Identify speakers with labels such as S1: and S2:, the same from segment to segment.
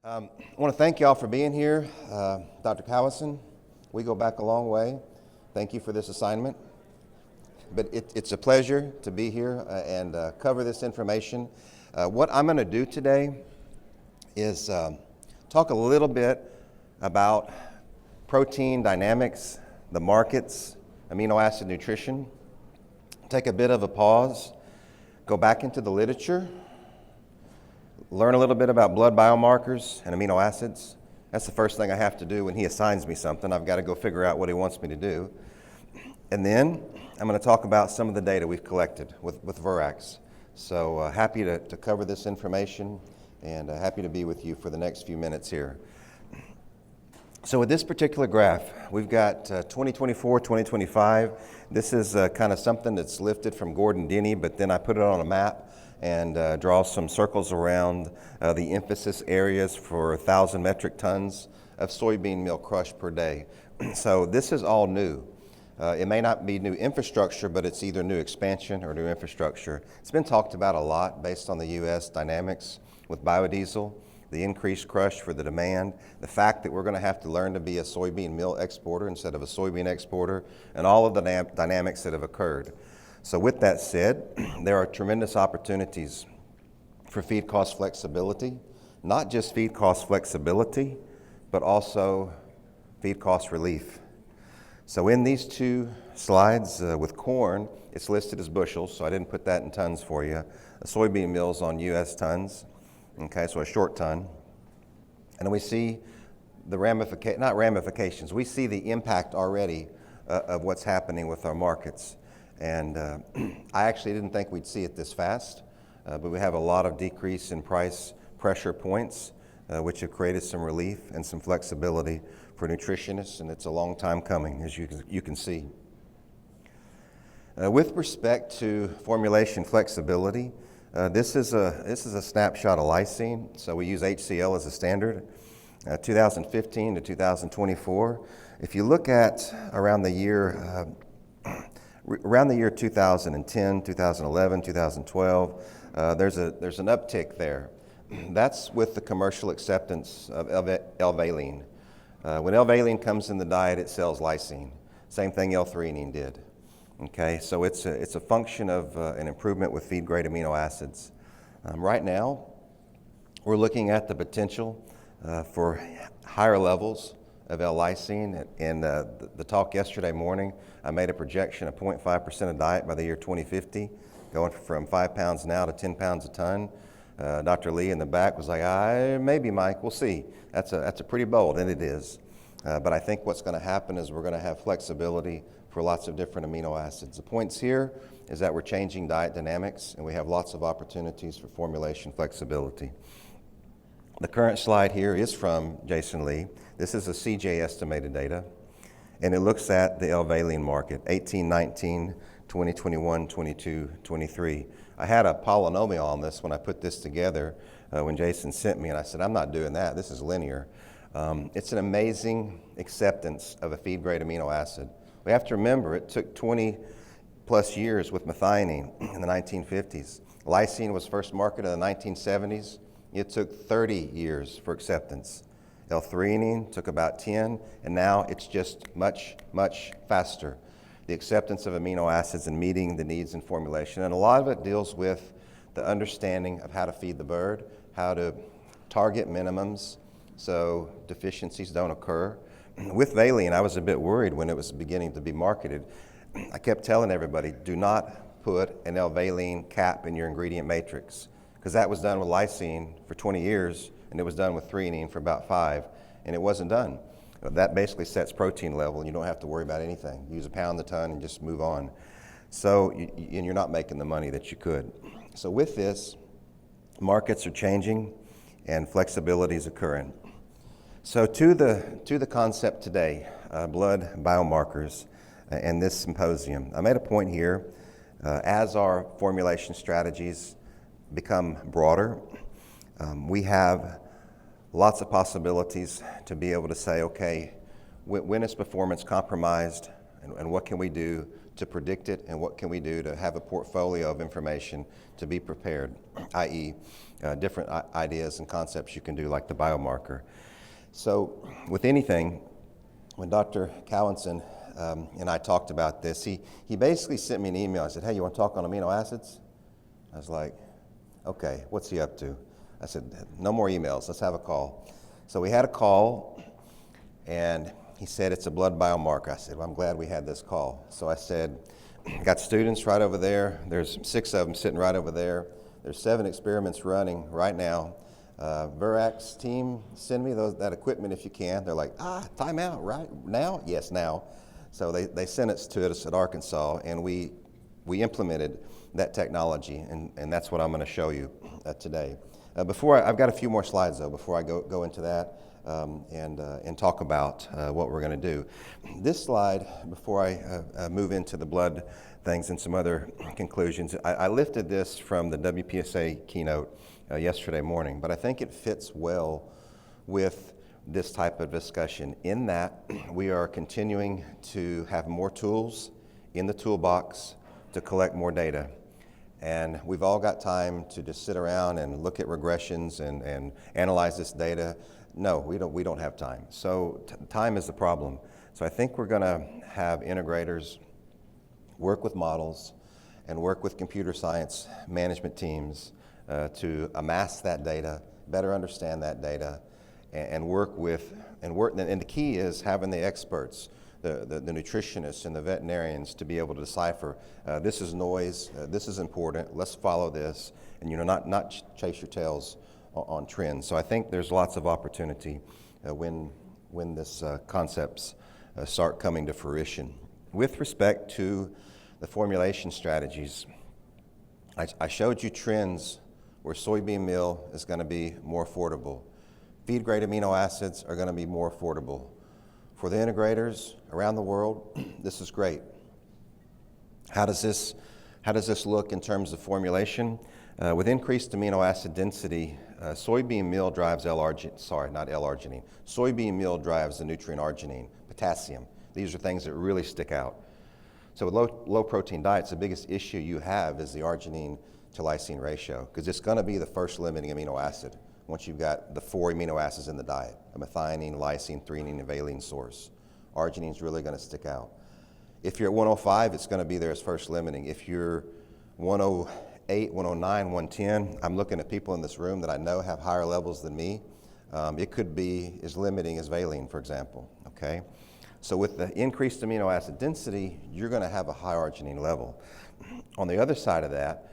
S1: I want to thank y'all for being here. Dr. Cowison, we go back a long way. Thank you for this assignment. But it's a pleasure to be here and cover this information. What I'm going to do today is talk a little bit about protein dynamics, the markets, amino acid nutrition, take a bit of a pause, go back into the literature, learn a little bit about blood biomarkers and amino acids. That's the first thing I have to do when he assigns me something. I've got to go figure out what he wants me to do. And then I'm going to talk about some of the data we've collected with Verax. So happy to cover this information and happy to be with you for the next few minutes here. So with this particular graph, we've got 2024, 2025. This is kind of something that's lifted from Gordon Denny, but then I put it on a map and draw some circles around the emphasis areas for 1,000 metric tons of soybean meal crush per day. So this is all new. It may not be new infrastructure, but it's either new expansion or new infrastructure. It's been talked about a lot based on the U.S. dynamics with biodiesel, the increased crush for the demand, the fact that we're going to have to learn to be a soybean meal exporter instead of a soybean exporter, and all of the dynamics that have occurred. So with that said, there are tremendous opportunities for feed cost flexibility, not just feed cost flexibility, but also feed cost relief. So in these two slides with corn, it's listed as bushels, so I didn't put that in tons for you. Soybean meal's on U.S. tons, okay, so a short ton. And we see the ramifications, we see the impact already of what's happening with our markets. And I actually didn't think we'd see it this fast, but we have a lot of decrease in price pressure points, which have created some relief and some flexibility for nutritionists, and it's a long time coming, as you can see. With respect to formulation flexibility, this is a snapshot of lysine, so we use HCl as a standard, 2015 to 2024. If you look at around the year 2010, 2011, 2012, there's an uptick there. That's with the commercial acceptance of L-valine. When L-valine comes in the diet, it sells lysine. Same thing L-threonine did. Okay, so it's a function of an improvement with feed-grade amino acids. Right now, we're looking at the potential for higher levels of L-lysine. In the talk yesterday morning, I made a projection of 0.5% of diet by the year 2050, going from 5 pounds now to 10 pounds a ton. Dr. Lee in the back was like, maybe, Mike, we'll see. That's a pretty bold, and it is. But I think what's going to happen is we're going to have flexibility for lots of different amino acids. The points here is that we're changing diet dynamics, and we have lots of opportunities for formulation flexibility. The current slide here is from Jason Lee. This is a CJ estimated data, and it looks at the L-valine market, 18, 19, 20, 21, 22, 23. I had a polynomial on this when I put this together when Jason sent me, and I said, I'm not doing that. This is linear. It's an amazing acceptance of a feed-grade amino acid. We have to remember it took 20 plus years with methionine in the 1950s. Lysine was first marketed in the 1970s. It took 30 years for acceptance. L-threonine took about 10, and now it's just much, much faster. The acceptance of amino acids and meeting the needs in formulation. And a lot of it deals with the understanding of how to feed the bird, how to target minimums so deficiencies don't occur. With valine, I was a bit worried when it was beginning to be marketed. I kept telling everybody, do not put an L-valine cap in your ingredient matrix, because that was done with lysine for 20 years, and it was done with threonine for about 5, and it wasn't done. That basically sets protein level, and you don't have to worry about anything. Use a pound a ton and just move on. So, and you're not making the money that you could. So with this, markets are changing, and flexibility is occurring. So to the concept today, blood biomarkers and this symposium, I made a point here, as our formulation strategies become broader, we have lots of possibilities to be able to say, okay, when is performance compromised, and what can we do to predict it, and what can we do to have a portfolio of information to be prepared, i.e. Different ideas and concepts you can do, like the biomarker. So with anything, when Dr. Cowanson and I talked about this, he basically sent me an email. I said, hey, you want to talk on amino acids? I was like, okay, what's he up to? I said, no more emails, let's have a call. So we had a call, and he said it's a blood biomarker. I said, well, I'm glad we had this call. So I said, got students right over there. There's 6 of them sitting right over there. There's 7 experiments running right now. Verax team, send me that equipment if you can. They're like, time out, right now? Yes, now. So they sent it to us at Arkansas, and we implemented that technology, and that's what I'm going to show you today. I've got a few more slides though before I go into that and talk about what we're going to do. This slide, before I move into the blood things and some other conclusions, I lifted this from the WPSA keynote yesterday morning, but I think it fits well with this type of discussion in that we are continuing to have more tools in the toolbox to collect more data. And we've all got time to just sit around and look at regressions and analyze this data. No, we don't have time. So time is the problem. So I think we're going to have integrators work with models and work with computer science management teams to amass that data, better understand that data, and work. And the key is having the experts, the nutritionists and the veterinarians, to be able to decipher this is noise, this is important, let's follow this, and not chase your tails on trends. So I think there's lots of opportunity when this concepts start coming to fruition. With respect to the formulation strategies, I showed you trends where soybean meal is going to be more affordable. Feed-grade amino acids are going to be more affordable. For the integrators around the world, this is great. How does this look in terms of formulation? With increased amino acid density, soybean meal drives L-arginine. Soybean meal drives the nutrient arginine, potassium. These are things that really stick out. So with low protein diets, the biggest issue you have is the arginine to lysine ratio, because it's going to be the first limiting amino acid once you've got the 4 amino acids in the diet: a methionine, lysine, threonine, and valine source. Arginine is really going to stick out. If you're at 105, it's going to be there as first limiting. If you're 108, 109, 110, I'm looking at people in this room that I know have higher levels than me. It could be as limiting as valine, for example, okay? So with the increased amino acid density, you're going to have a high arginine level. On the other side of that,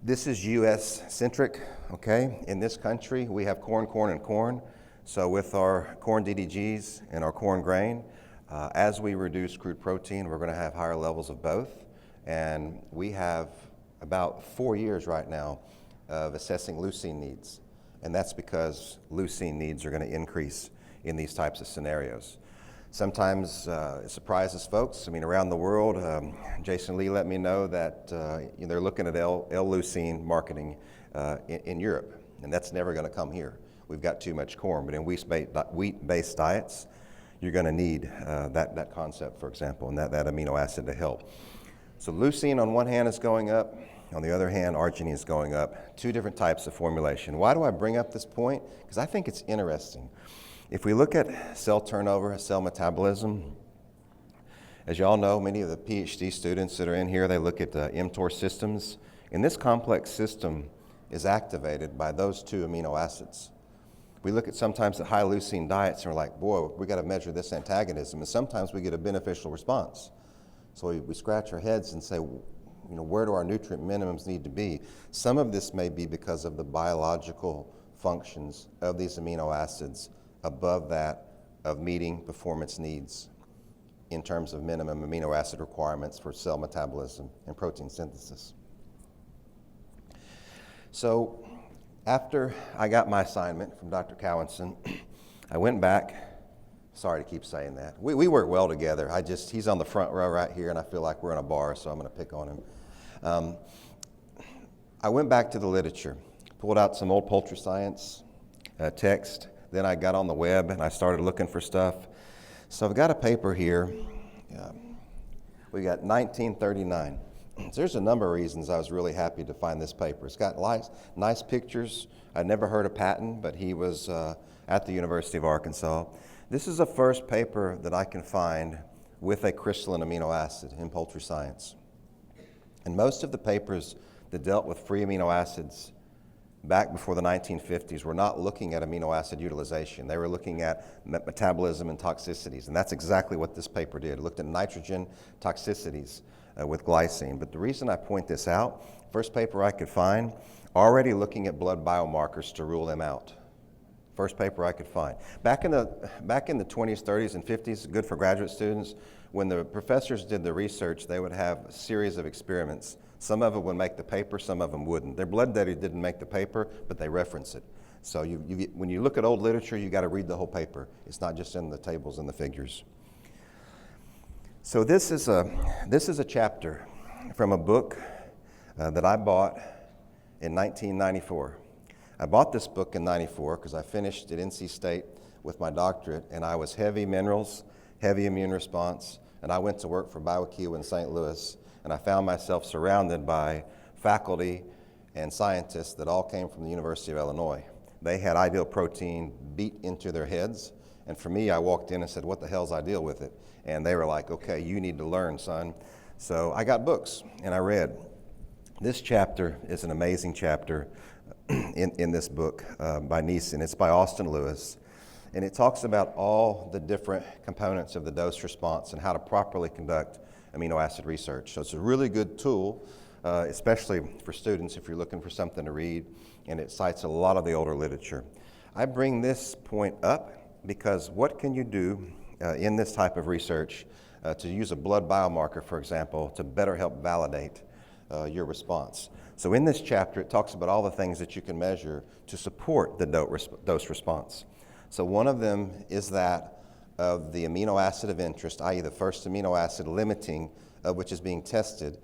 S1: this is U.S.-centric, okay? In this country, we have corn, and corn. So with our corn DDGs and our corn grain, as we reduce crude protein, we're going to have higher levels of both. And we have about 4 years right now of assessing leucine needs. And that's because leucine needs are going to increase in these types of scenarios. Sometimes it surprises folks. I mean, around the world, Jason Lee let me know that they're looking at L-leucine marketing in Europe, and that's never going to come here. We've got too much corn, but in wheat-based diets, you're going to need that concept, for example, and that amino acid to help. So leucine on one hand is going up. On the other hand, arginine is going up. 2 different types of formulation. Why do I bring up this point? Because I think it's interesting. If we look at cell turnover, cell metabolism, as you all know, many of the PhD students that are in here, they look at the mTOR systems. And this complex system is activated by those 2 amino acids. We look at sometimes at high leucine diets and we're like, boy, we got to measure this antagonism. And sometimes we get a beneficial response. So we scratch our heads and say, where do our nutrient minimums need to be? Some of this may be because of the biological functions of these amino acids above that of meeting performance needs in terms of minimum amino acid requirements for cell metabolism and protein synthesis. So after I got my assignment from Dr. Cowanson, I went back. Sorry to keep saying that. We work well together. He's on the front row right here, and I feel like we're in a bar, so I'm going to pick on him. I went back to the literature, pulled out some old poultry science text. Then I got on the web and I started looking for stuff. So I've got a paper here. We got 1939. So there's a number of reasons I was really happy to find this paper. It's got nice pictures. I'd never heard of Patton, but he was at the University of Arkansas. This is the first paper that I can find with a crystalline amino acid in poultry science. And most of the papers that dealt with free amino acids back before the 1950s were not looking at amino acid utilization. They were looking at metabolism and toxicities, and that's exactly what this paper did. It looked at nitrogen toxicities with glycine. But the reason I point this out, first paper I could find, already looking at blood biomarkers to rule them out. First paper I could find. Back in the 20s, 30s, and 50s, good for graduate students, when the professors did the research, they would have a series of experiments. Some of them would make the paper, some of them wouldn't. Their blood data didn't make the paper, but they reference it. So when you look at old literature, you got to read the whole paper. It's not just in the tables and the figures. So this is a chapter from a book that I bought in 1994. I bought this book in 94 because I finished at NC State with my doctorate, and I was heavy minerals, heavy immune response, and I went to work for Biochemistry in St. Louis, and I found myself surrounded by faculty and scientists that all came from the University of Illinois. They had ideal protein beat into their heads, and for me, I walked in and said, what the hell's ideal with it? And they were like, okay, you need to learn, son. So I got books, and I read. This chapter is an amazing chapter in this book by Neeson. It's by Austin Lewis, and it talks about all the different components of the dose response and how to properly conduct amino acid research. So it's a really good tool, especially for students if you're looking for something to read, and it cites a lot of the older literature. I bring this point up because what can you do in this type of research to use a blood biomarker, for example, to better help validate your response? So in this chapter, it talks about all the things that you can measure to support the dose response. So one of them is that of the amino acid of interest, i.e. the first amino acid limiting of which is being tested.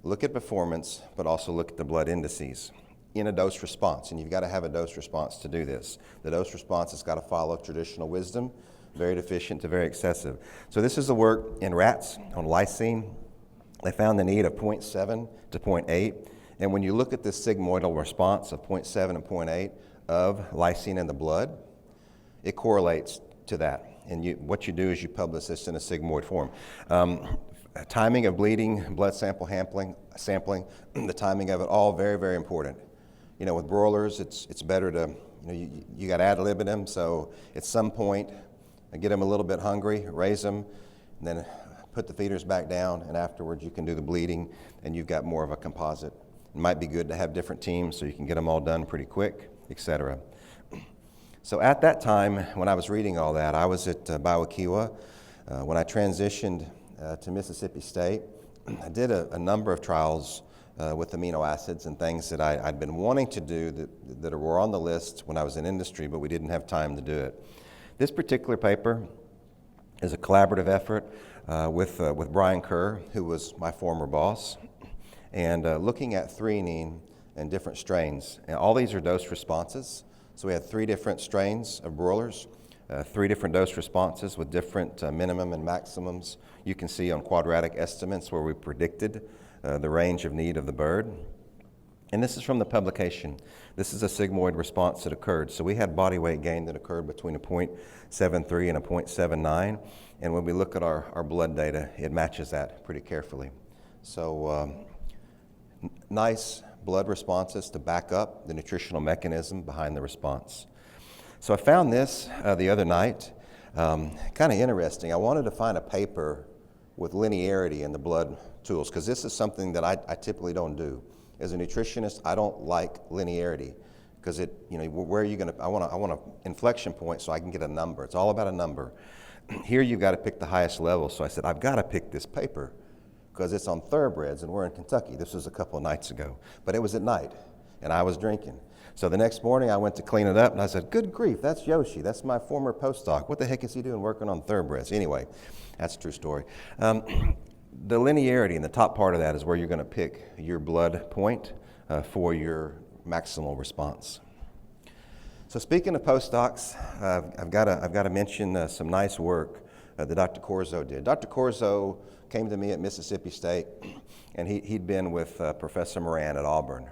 S1: Look at performance, but also look at the blood indices in a dose response, and you've got to have a dose response to do this. The dose response has got to follow traditional wisdom, very deficient to very excessive. So this is the work in rats on lysine. They found the need of 0.7 to 0.8. And when you look at this sigmoidal response of 0.7 and 0.8 of lysine in the blood, it correlates to that. And what you do is you publish this in a sigmoid form. Timing of bleeding, blood sample sampling, the timing of it, all very, very important. You know, with broilers, it's better to, you got ad libitum, so at some point, get them a little bit hungry, raise them, and then put the feeders back down, and afterwards you can do the bleeding, and you've got more of a composite. It might be good to have different teams so you can get them all done pretty quick, etc. So at that time, when I was reading all that, I was at Biochemistry. When I transitioned to Mississippi State, I did a number of trials with amino acids and things that I'd been wanting to do that were on the list when I was in industry, but we didn't have time to do it. This particular paper is a collaborative effort with Brian Kerr, who was my former boss, and looking at threonine and different strains. And all these are dose responses. So we had 3 different strains of broilers, 3 different dose responses with different minimum and maximums. You can see on quadratic estimates where we predicted the range of need of the bird. And this is from the publication. This is a sigmoid response that occurred. So we had body weight gain that occurred between a 0.73 and a 0.79. And when we look at our blood data, it matches that pretty carefully. So nice blood responses to back up the nutritional mechanism behind the response. So I found this the other night, kind of interesting. I wanted to find a paper with linearity in the blood tools, because this is something that I typically don't do. As a nutritionist, I don't like linearity, because where are you going to, I want an inflection point so I can get a number. It's all about a number. Here you've got to pick the highest level. So I said, I've got to pick this paper, because it's on thoroughbreds, and we're in Kentucky. This was a couple of nights ago. But it was at night, and I was drinking. So the next morning, I went to clean it up, and I said, good grief, that's Yoshi. That's my former postdoc. What the heck is he doing working on thoroughbreds? Anyway, that's a true story. The linearity in the top part of that is where you're going to pick your blood point for your maximal response. So speaking of postdocs, I've got to mention some nice work that Dr. Corzo did. Dr. Corzo came to me at Mississippi State, and he'd been with Professor Moran at Auburn.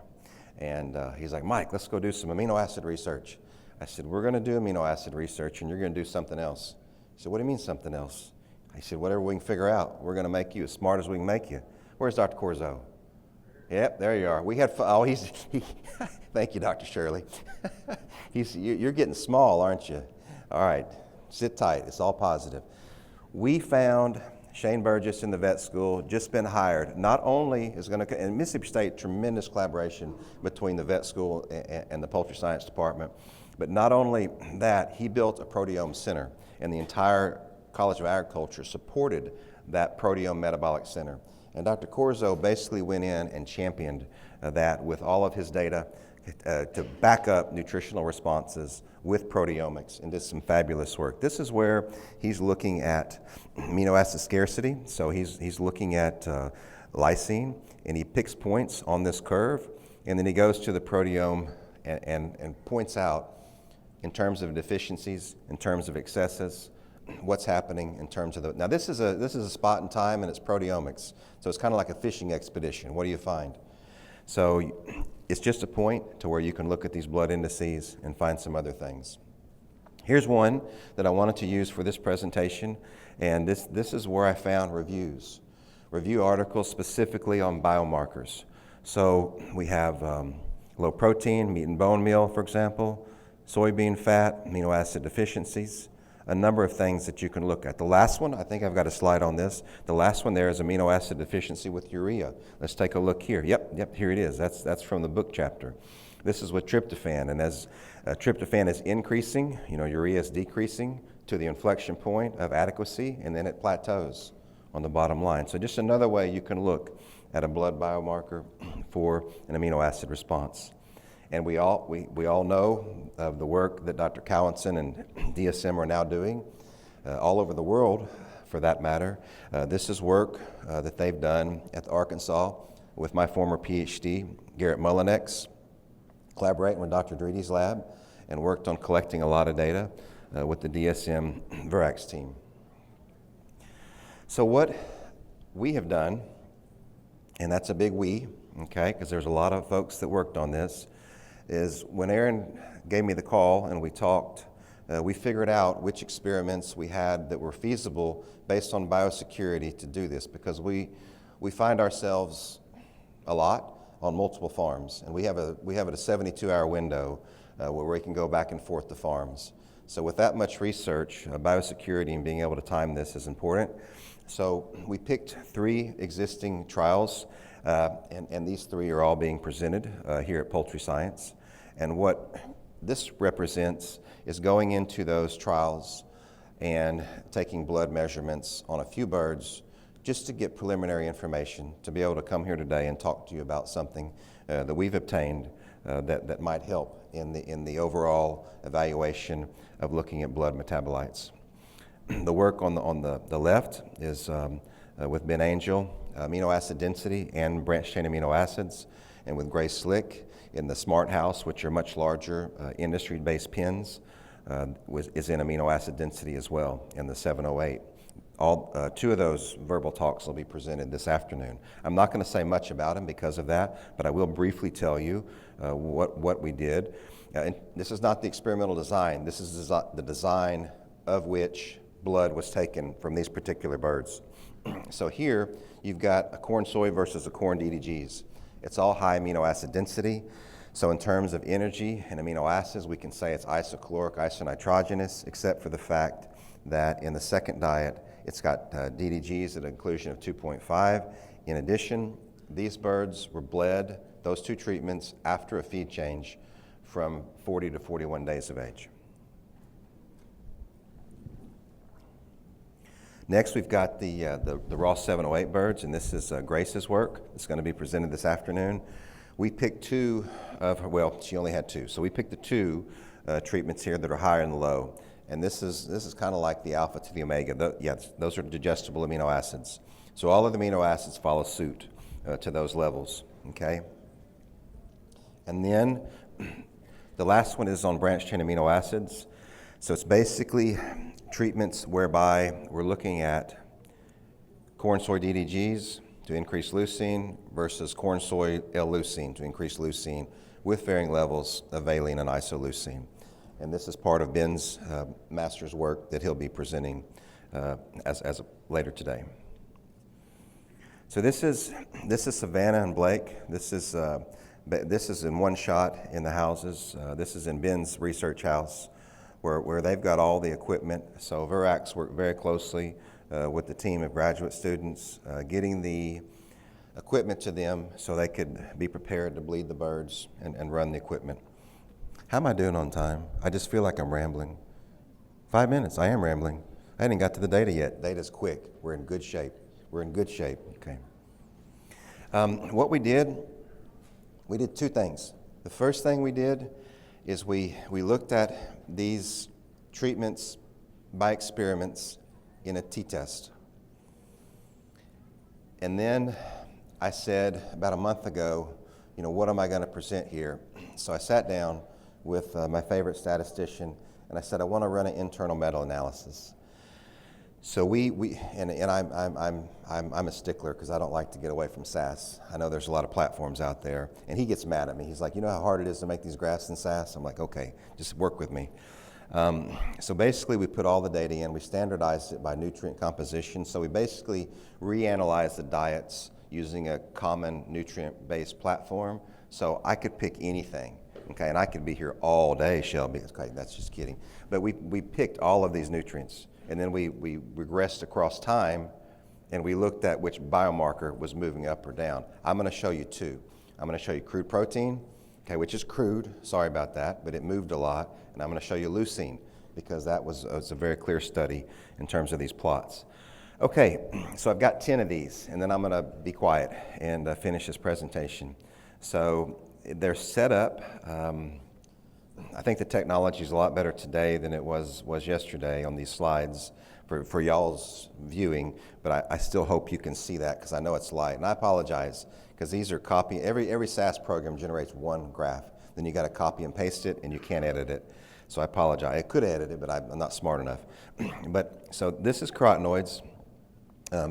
S1: And he's like, Mike, let's go do some amino acid research. I said, we're going to do amino acid research, and you're going to do something else. He said, what do you mean something else? I said, whatever we can figure out, we're going to make you as smart as we can make you. Where's Dr. Corzo? Yep, there you are. We had fun. Oh, thank you, Dr. Shirley. You're getting small, aren't you? All right, sit tight. It's all positive. We found Shane Burgess in the vet school, just been hired. Not only is going to, in Mississippi State, tremendous collaboration between the vet school and the poultry science department. But not only that, he built a proteome center, and the entire College of Agriculture supported that proteome metabolic center. And Dr. Corzo basically went in and championed that with all of his data to back up nutritional responses with proteomics, and did some fabulous work. This is where he's looking at amino acid scarcity. So he's looking at lysine, and he picks points on this curve, and then he goes to the proteome and points out in terms of deficiencies, in terms of excesses, what's happening in terms of the, now this is a spot in time, and it's proteomics. So it's kind of like a fishing expedition. What do you find? So it's just a point to where you can look at these blood indices and find some other things. Here's one that I wanted to use for this presentation, and this is where I found review articles specifically on biomarkers. So we have low protein, meat and bone meal, for example, soybean fat, amino acid deficiencies, a number of things that you can look at. The last one, I think I've got a slide on this. The last one there is amino acid deficiency with urea. Let's take a look here. Yep, here it is. That's from the book chapter. This is with tryptophan, and as tryptophan is increasing, urea is decreasing to the inflection point of adequacy, and then it plateaus on the bottom line. So just another way you can look at a blood biomarker for an amino acid response. And we all know of the work that Dr. Cowanson and DSM are now doing all over the world, for that matter. This is work that they've done at Arkansas with my former PhD, Garrett Mullinex, collaborating with Dr. Dredi's lab, and worked on collecting a lot of data with the DSM Verax team. So what we have done, and that's a big we, okay, because there's a lot of folks that worked on this, is when Aaron gave me the call and we talked, we figured out which experiments we had that were feasible based on biosecurity to do this, because we find ourselves a lot on multiple farms, and we have a 72-hour window where we can go back and forth to farms. So with that much research, biosecurity and being able to time this is important. So we picked 3 existing trials, and these 3 are all being presented here at Poultry Science. And what this represents is going into those trials and taking blood measurements on a few birds just to get preliminary information to be able to come here today and talk to you about something that we've obtained that might help in the overall evaluation of looking at blood metabolites. The work on the left is with Ben Angel, amino acid density and branched chain amino acids, and with Grace Slick in the Smart House, which are much larger industry-based pens, is in amino acid density as well in the 708. All 2 of those verbal talks will be presented this afternoon. I'm not going to say much about them because of that, but I will briefly tell you what we did. And this is not the experimental design. This is the design of which blood was taken from these particular birds. So here you've got a corn soy versus a corn DDGs. It's all high amino acid density. So in terms of energy and amino acids, we can say it's isocaloric, isonitrogenous, except for the fact that in the second diet, it's got DDGs at an inclusion of 2.5. In addition, these birds were bled, those 2 treatments, after a feed change from 40 to 41 days of age. Next, we've got the raw 708 birds, and this is Grace's work. It's going to be presented this afternoon. We picked 2 of her, well, she only had 2, so we picked the 2 treatments here that are higher and low. And this is kind of like the alpha to the omega. Those are digestible amino acids. So all of the amino acids follow suit to those levels, okay? And then the last one is on branched chain amino acids. So it's basically treatments whereby we're looking at corn soy DDGs to increase leucine versus corn soy L-leucine to increase leucine with varying levels of valine and isoleucine. And this is part of Ben's master's work that he'll be presenting as later today. So this is Savannah and Blake. This is in one shot in the houses. This is in Ben's research house where they've got all the equipment. So Verax worked very closely with the team of graduate students, getting the equipment to them so they could be prepared to bleed the birds and run the equipment. How am I doing on time? I just feel like I'm rambling. 5 minutes, I am rambling. I hadn't got to the data yet. Data's quick. We're in good shape. We're in good shape, okay. What we did two things. The first thing we did is we looked at these treatments by experiments in a t-test. And then I said about a month ago, what am I going to present here? So I sat down with my favorite statistician and I said, I want to run an internal meta-analysis. So I'm a stickler because I don't like to get away from SAS. I know there's a lot of platforms out there, and he gets mad at me. He's like, you know how hard it is to make these graphs in SAS? I'm like, okay, just work with me. So basically, we put all the data in. We standardized it by nutrient composition. So we basically reanalyzed the diets using a common nutrient-based platform. So I could pick anything, okay? And I could be here all day, Shelby. Okay, that's just kidding. But we picked all of these nutrients. And then we regressed across time, and we looked at which biomarker was moving up or down. I'm going to show you two. I'm going to show you crude protein, okay, which is crude. Sorry about that, but it moved a lot. And I'm going to show you leucine, because that was a very clear study in terms of these plots. Okay, so I've got 10 of these, and then I'm going to be quiet and finish this presentation. So they're set up. I think the technology is a lot better today than it was yesterday on these slides for y'all's viewing, but I still hope you can see that because I know it's light. And I apologize because these are copy. Every SAS program generates one graph. Then you got to copy and paste it, and you can't edit it. So I apologize. I could edit it, but I'm not smart enough. So this is carotenoids.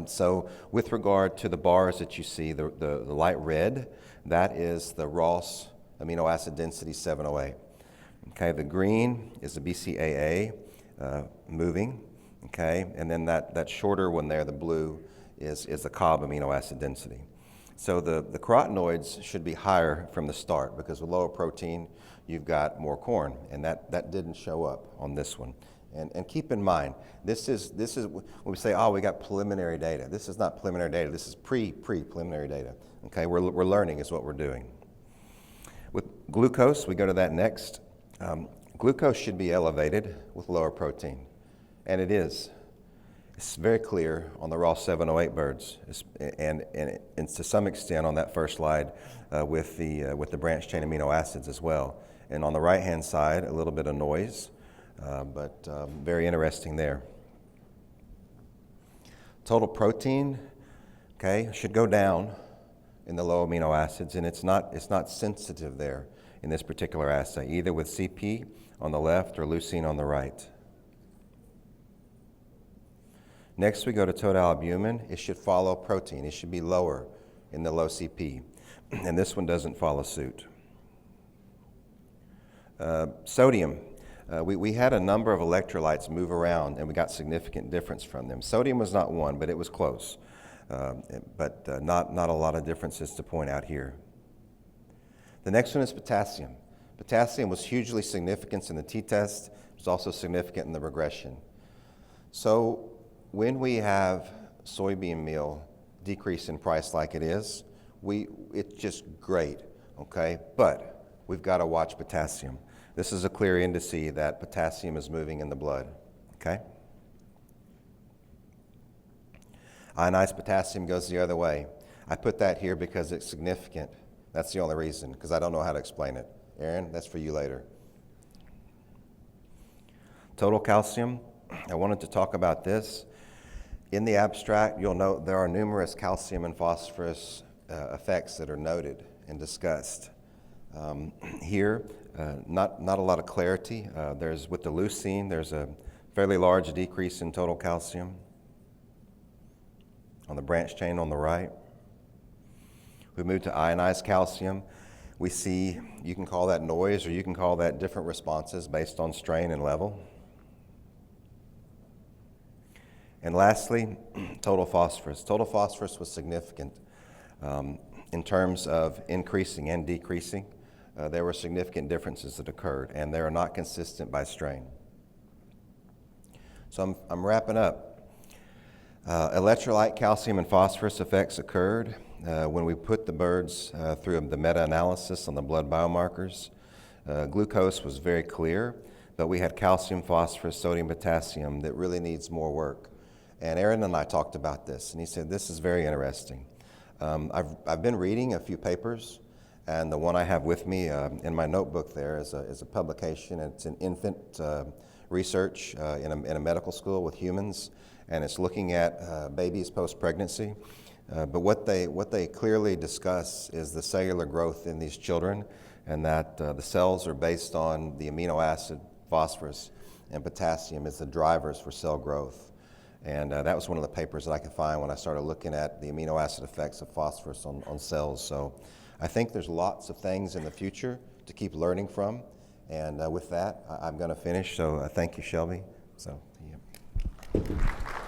S1: So with regard to the bars that you see, the light red, that is the Ross amino acid density 708. Okay, the green is the BCAA moving, okay, and then that shorter one there, the blue, is the Cobb amino acid density. So the carotenoids should be higher from the start because with lower protein, you've got more corn, and that didn't show up on this one. And keep in mind, this is when we say, oh, we got preliminary data. This is not preliminary data. This is pre-preliminary data. Okay, we're learning is what we're doing. With glucose, we go to that next. Glucose should be elevated with lower protein, and it is. It's very clear on the raw 708 birds, and to some extent on that first slide with the branched chain amino acids as well. And on the right-hand side, a little bit of noise, but very interesting there. Total protein, okay, should go down in the low amino acids, and it's not sensitive there in this particular assay, either with CP on the left or leucine on the right. Next, we go to total albumin. It should follow protein. It should be lower in the low CP, and this one doesn't follow suit. Sodium. We had a number of electrolytes move around, and we got significant difference from them. Sodium was not one, but it was close, but not a lot of differences to point out here. The next one is potassium. Potassium was hugely significant in the t-test. It was also significant in the regression. So when we have soybean meal decrease in price like it is, it's just great, okay? But we've got to watch potassium. This is a clear indice that potassium is moving in the blood, okay? Ionized potassium goes the other way. I put that here because it's significant. That's the only reason, because I don't know how to explain it. Aaron, that's for you later. Total calcium, I wanted to talk about this. In the abstract, you'll note there are numerous calcium and phosphorus effects that are noted and discussed. Here, not a lot of clarity. With the leucine, there's a fairly large decrease in total calcium. on the branch chain on the right. We move to ionized calcium. We see, you can call that noise or you can call that different responses based on strain and level. And lastly, total phosphorus. Total phosphorus was significant in terms of increasing and decreasing. There were significant differences that occurred, and they are not consistent by strain. So I'm wrapping up. Electrolyte, calcium, and phosphorus effects occurred when we put the birds through the meta-analysis on the blood biomarkers. Glucose was very clear, but we had calcium, phosphorus, sodium, potassium that really needs more work. And Aaron and I talked about this, and he said, this is very interesting. I've been reading a few papers, and the one I have with me in my notebook there is a publication. It's an infant research in a medical school with humans, and it's looking at babies post-pregnancy. But what they clearly discuss is the cellular growth in these children, and that the cells are based on the amino acid, phosphorus, and potassium as the drivers for cell growth. And that was one of the papers that I could find when I started looking at the amino acid effects of phosphorus on cells. So I think there's lots of things in the future to keep learning from. And with that, I'm going to finish. So thank you, Shelby. So, yeah.